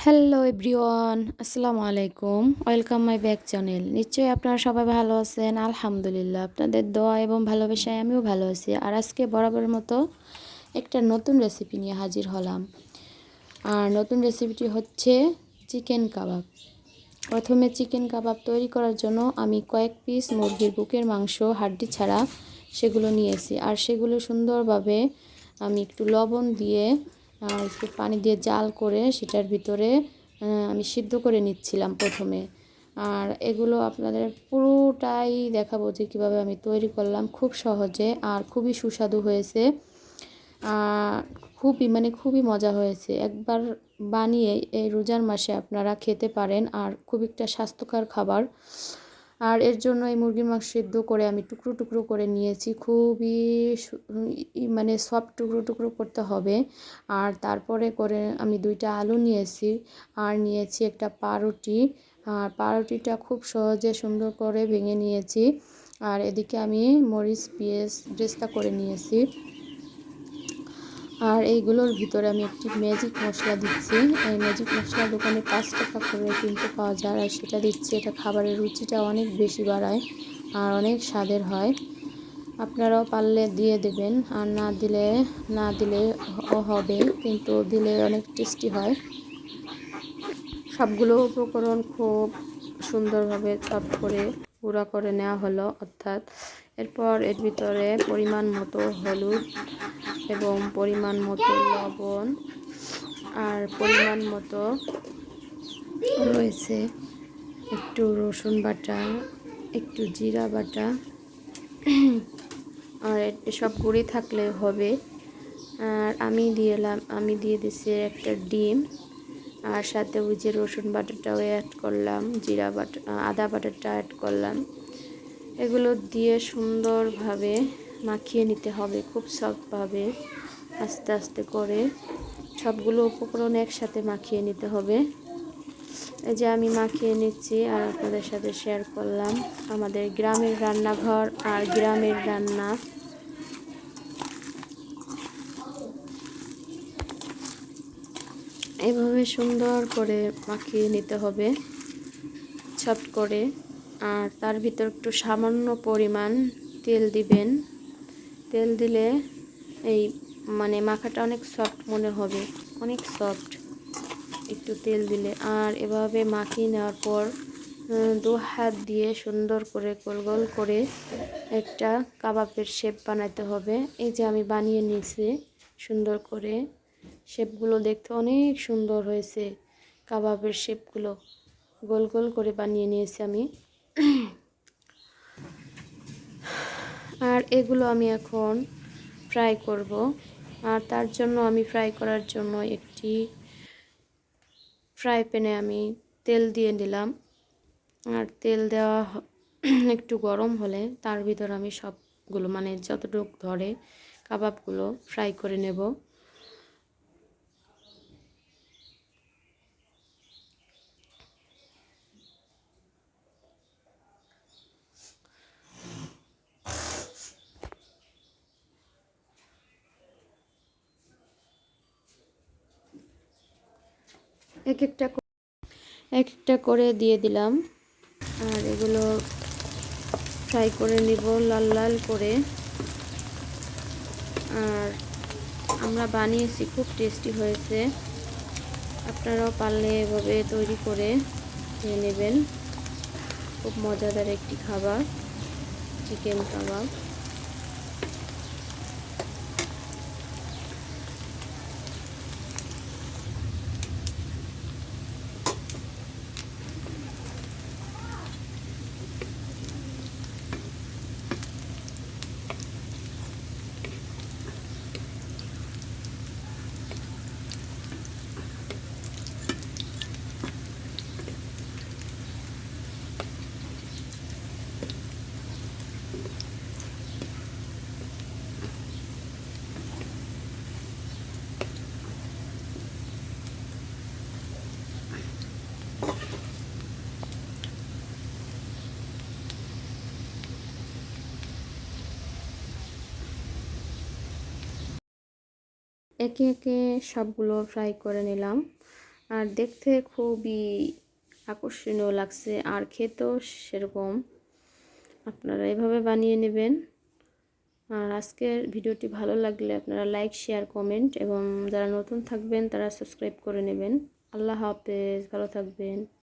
Hello everyone, আসসালামু আলাইকুম। Welcome my back channel. নিশ্চয়ই আপনারা সবাই ভালো আছেন। আলহামদুলিল্লাহ, আপনাদের দোয়া এবং ভালোবাসায় আমিও ভালো আছি। আর আজকে বরাবরের মতো একটা নতুন রেসিপি নিয়ে হাজির হলাম। আর নতুন রেসিপিটি হচ্ছে চিকেন কাবাব। প্রথমে চিকেন কাবাব তৈরি করার জন্য আমি কয়েক পিস মুরগির বুকের মাংস হাড্ডি ছাড়া সেগুলো নিয়েছি। আর সেগুলো সুন্দরভাবে আমি একটু লবণ দিয়ে একটু পানি দিয়ে জাল করে সেটার ভিতরে আমি সিদ্ধ করে নিচ্ছিলাম প্রথমে। আর এগুলো আপনাদের পুরোটাই দেখাবো যে কীভাবে আমি তৈরি করলাম, খুব সহজে আর খুবই সুস্বাদু হয়েছে। খুবই মজা হয়েছে। একবার বানিয়ে এই রোজার মাসে আপনারা খেতে পারেন, আর খুব একটা স্বাস্থ্যকর খাবার। আর এর জন্য এই মুরগির মাংস সিদ্ধ করে আমি টুকরো টুকরো করে নিয়েছি, খুবই সফট টুকরো টুকরো করতে হবে। আর তারপরে করে আমি 2টা আলু নিয়েছি, আর নিয়েছি একটা পাউরুটি। আর পাউরুটিটা খুব সহজে সুন্দর করে ভেঙে নিয়েছি। আর এদিকে আমি মরিচ পেঁয়াজ ব্রেস্তা করে নিয়েছি। আর এইগুলোর ভিতরে আমি একটি ম্যাজিক মশলা দিচ্ছি। এই ম্যাজিক মশলা দোকানে 5 টাকা করে কিনতে পাওয়া যায়, আর সেটা দিচ্ছি। এটা খাবারের রুচিটা অনেক বেশি বাড়ায় আর অনেক স্বাদের হয়। আপনারাও পারলে দিয়ে দেবেন, আর না দিলে হবে, কিন্তু দিলে অনেক টেস্টি হয়। সবগুলো উপকরণ খুব সুন্দরভাবে চপ করে গুঁড়া করে নেওয়া হলো, অর্থাৎ এরপর এর ভিতরে পরিমাণ মতো হলুদ এবং পরিমাণ মতো লবণ আর পরিমাণ মতো রয়েছে একটু রসুন বাটা, একটু জিরা বাটা, আর এসব গুঁড়ি থাকলে হবে। আর আমি দিয়ে দিচ্ছি একটা ডিম, আর সাথে ওই যে রসুন বাটাটাও অ্যাড করলাম, জিরা বাটা আদা বাটাটা অ্যাড করলাম। এগুলো দিয়ে সুন্দরভাবে মাখিয়ে নিতে হবে, খুব সফটভাবে আস্তে আস্তে করে সবগুলো উপকরণ একসাথে মাখিয়ে নিতে হবে। এই যে আমি মাখিয়ে নিচ্ছি আর আপনাদের সাথে শেয়ার করলাম আমাদের গ্রামের রান্নাঘর আর গ্রামের রান্না। এভাবে সুন্দর করে মাখিয়ে নিতে হবে সফট করে। আর তার ভিতর একটু সামান্য পরিমাণ তেল দিবেন। তেল দিলে এই মাখাটা অনেক সফট মনে হবে, অনেক সফট একটু তেল দিলে। আর এভাবে মাখিয়ে নেওয়ার পর 2 হাত দিয়ে সুন্দর করে গোল গোল করে একটা কাবাবের শেপ বানাতে হবে। এই যে আমি বানিয়ে নিয়েছি সুন্দর করে, শেপগুলো দেখতে অনেক সুন্দর হয়েছে। কাবাবের শেপগুলো গোল গোল করে বানিয়ে নিয়েছি আমি। আর এগুলো আমি এখন ফ্রাই করব। আর তার জন্য আমি ফ্রাই করার জন্য একটি ফ্রাই প্যানে আমি তেল দিয়ে নিলাম। আর তেল দেওয়া একটু গরম হলে তার ভিতর আমি সবগুলো যতটুকু ধরে কাবাবগুলো ফ্রাই করে নেব। এক একটা করে দিয়ে দিলাম। আর এগুলো ফ্রাই করে নিব লাল লাল করে। আর আমরা বানিয়েছি, খুব টেস্টি হয়েছে। আপনারাও পারলে এভাবে তৈরি করে খেয়ে নেবেন। খুব মজাদার একটি খাবার চিকেন কাবাব। একে একে সবগুলো ফ্রাই করে নিলাম। আর দেখতে খুবই আকর্ষণীয় লাগছে আর খেতেও সেরকম। আপনারা এভাবে বানিয়ে নেবেন। আর আজকের ভিডিওটি ভালো লাগলে আপনারা লাইক, শেয়ার, কমেন্ট এবং যারা নতুন থাকবেন তারা সাবস্ক্রাইব করে নেবেন। আল্লাহ হাফেজ, ভালো থাকবেন।